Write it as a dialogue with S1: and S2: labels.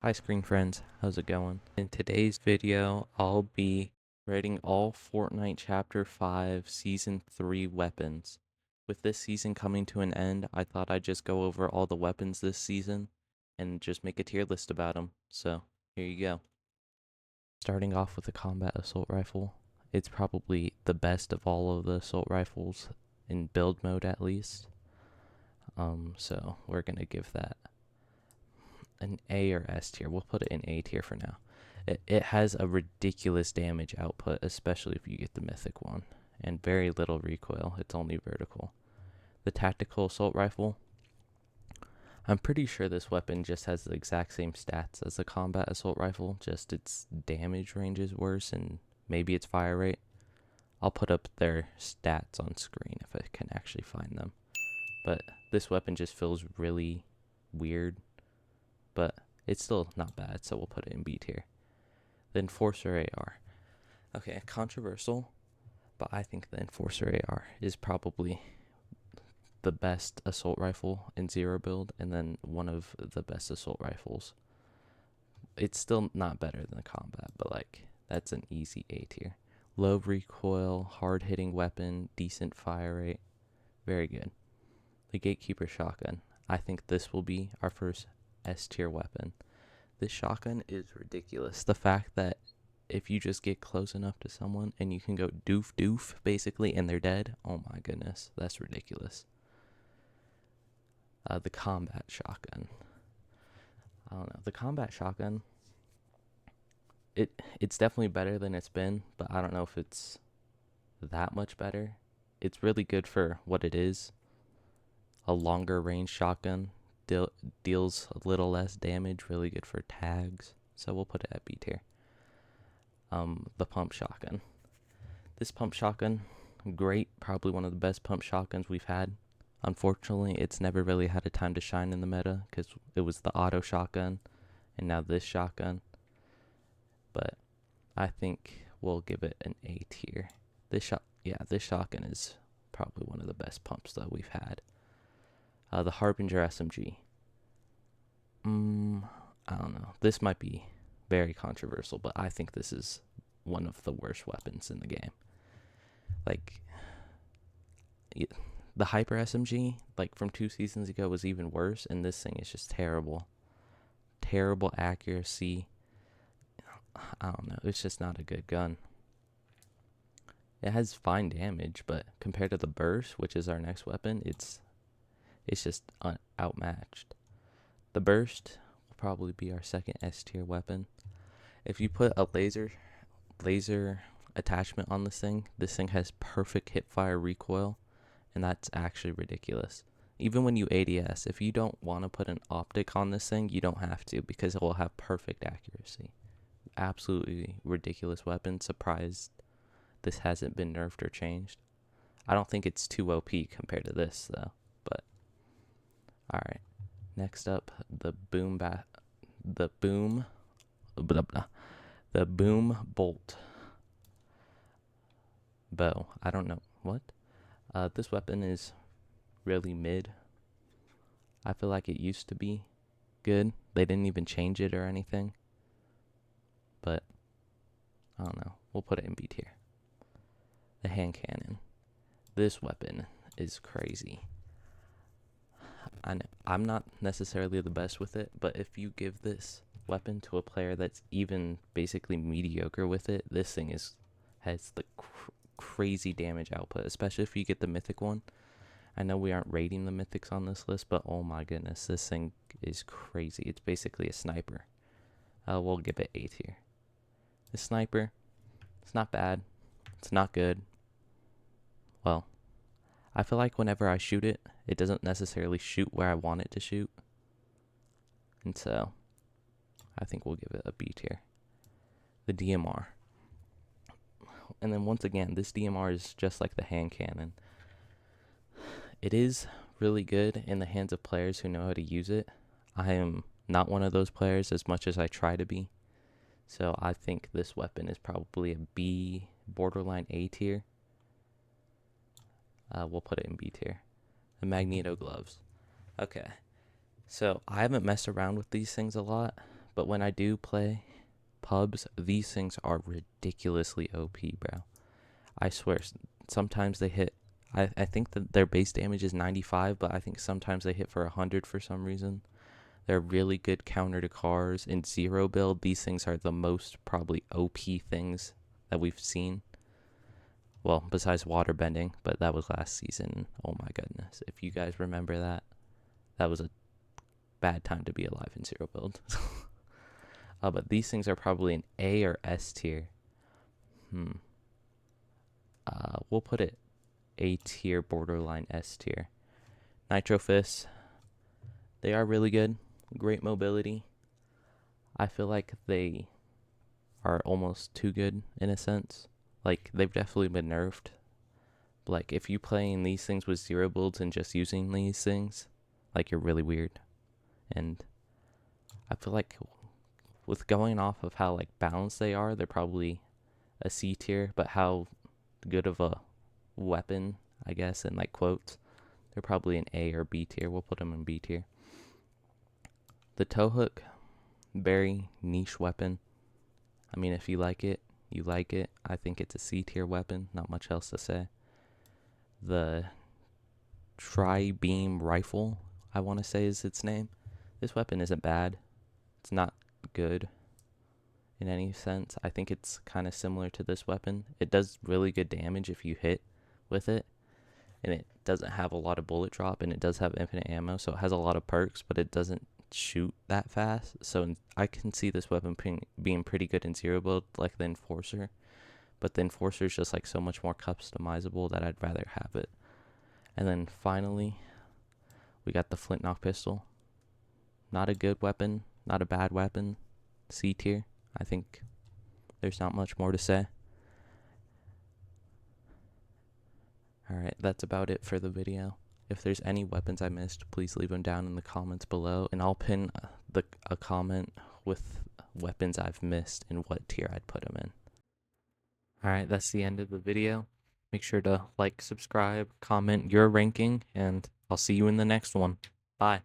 S1: Hi screen friends, how's it going? In today's video, I'll be rating all Fortnite Chapter 5 Season 3 weapons. With this season coming to an end, I thought I'd just go over all the weapons this season and just make a tier list about them. So, here you go. Starting off with the Combat Assault Rifle. It's probably the best of all of the assault rifles, in build mode at least. So we're gonna give that an A or S tier. We'll put it in A tier for now. It has a ridiculous damage output, especially if you get the mythic one, and very little recoil. It's only vertical. The tactical assault rifle. I'm pretty sure this weapon just has the exact same stats as the combat assault rifle, just its damage range is worse and maybe its fire rate. I'll put up their stats on screen if I can actually find them. But this weapon just feels really weird, but it's still not bad, so we'll put it in B tier. The Enforcer AR. Okay, controversial, but I think the Enforcer AR is probably the best assault rifle in zero build, and then one of the best assault rifles. It's still not better than the combat, but that's an easy A tier. Low recoil, hard hitting weapon, decent fire rate, very good. The Gatekeeper shotgun. I think this will be our first S tier weapon. This shotgun is ridiculous. The fact that if you just get close enough to someone and you can go doof doof basically and they're dead, oh my goodness, that's ridiculous. The combat shotgun. I don't know. The combat shotgun, it's definitely better than it's been, but I don't know if it's that much better. It's really good for what it is. A longer range shotgun deals a little less damage, really good for tags. So we'll put it at B tier. The pump shotgun. This pump shotgun, great, probably one of the best pump shotguns we've had. Unfortunately, it's never really had a time to shine in the meta because it was the auto shotgun and now this shotgun. But I think we'll give it an A tier. This shotgun is probably one of the best pumps that we've had. The Harbinger SMG. I don't know. This might be very controversial, but I think this is one of the worst weapons in the game. Like, the Hyper SMG, like from 2 seasons ago, was even worse, and this thing is just terrible. Terrible accuracy. I don't know. It's just not a good gun. It has fine damage, but compared to the burst, which is our next weapon, it's just outmatched. The burst will probably be our second S tier weapon. If you put a laser attachment on this thing has perfect hipfire recoil, and that's actually ridiculous. Even when you ADS, if you don't want to put an optic on this thing, you don't have to because it will have perfect accuracy. Absolutely ridiculous weapon. Surprised this hasn't been nerfed or changed. I don't think it's too OP compared to this though. But all right, next up, the boom bolt bow. I don't know what. This weapon is really mid. I feel like it used to be good. They didn't even change it or anything. But I don't know. We'll put it in B tier. The hand cannon. This weapon is crazy. I know I'm not necessarily the best with it, but if you give this weapon to a player that's even basically mediocre with it, this thing has the crazy damage output, especially if you get the mythic one. I know we aren't rating the mythics on this list, but oh my goodness, this thing is crazy. It's basically a sniper. We'll give it A tier. The sniper, it's not bad. It's not good. Well, I feel like whenever I shoot it, it doesn't necessarily shoot where I want it to shoot. And so, I think we'll give it a B tier. The DMR. And then once again, this DMR is just like the hand cannon. It is really good in the hands of players who know how to use it. I am not one of those players as much as I try to be. So I think this weapon is probably a B, borderline A tier. We'll put it in B tier. The Magneto gloves. Okay. So I haven't messed around with these things a lot, But when I do play pubs, these things are ridiculously OP, bro. I swear, sometimes they hit. I think that their base damage is 95, but I think sometimes they hit for 100 for some reason. They're really good counter to cars. In zero build, these things are the most probably OP things that we've seen. Well, besides water bending, but that was last season. Oh my goodness. If you guys remember that, that was a bad time to be alive in zero build. But these things are probably an A or S tier. We'll put it A tier, borderline S tier. Nitro Fists, they are really good. Great mobility. I feel like they are almost too good in a sense. Like, they've definitely been nerfed. Like, if you playing these things with zero builds and just using these things, like, you're really weird. And I feel like with going off of how like balanced they are, they're probably a C tier, but how good of a weapon, I guess, in like quotes, they're probably an A or B tier. We'll put them in B tier. The toe hook, very niche weapon. I mean, if you like it, you like it. I think it's a C tier weapon. Not much else to say. The tri-beam rifle, I want to say is its name. This weapon isn't bad. It's not good in any sense. I think it's kind of similar to this weapon. It does really good damage if you hit with it, and it doesn't have a lot of bullet drop, and it does have infinite ammo, so it has a lot of perks, but it doesn't shoot that fast. So I can see this weapon being pretty good in zero build, like the Enforcer, but the Enforcer is just like so much more customizable that I'd rather have it. And then finally, we got the Flintlock pistol. Not a good weapon, not a bad weapon. C tier. I think there's not much more to say. Alright, that's about it for the video. If there's any weapons I missed, please leave them down in the comments below, and I'll pin a comment with weapons I've missed and what tier I'd put them in. Alright, that's the end of the video. Make sure to like, subscribe, comment your ranking, and I'll see you in the next one. Bye.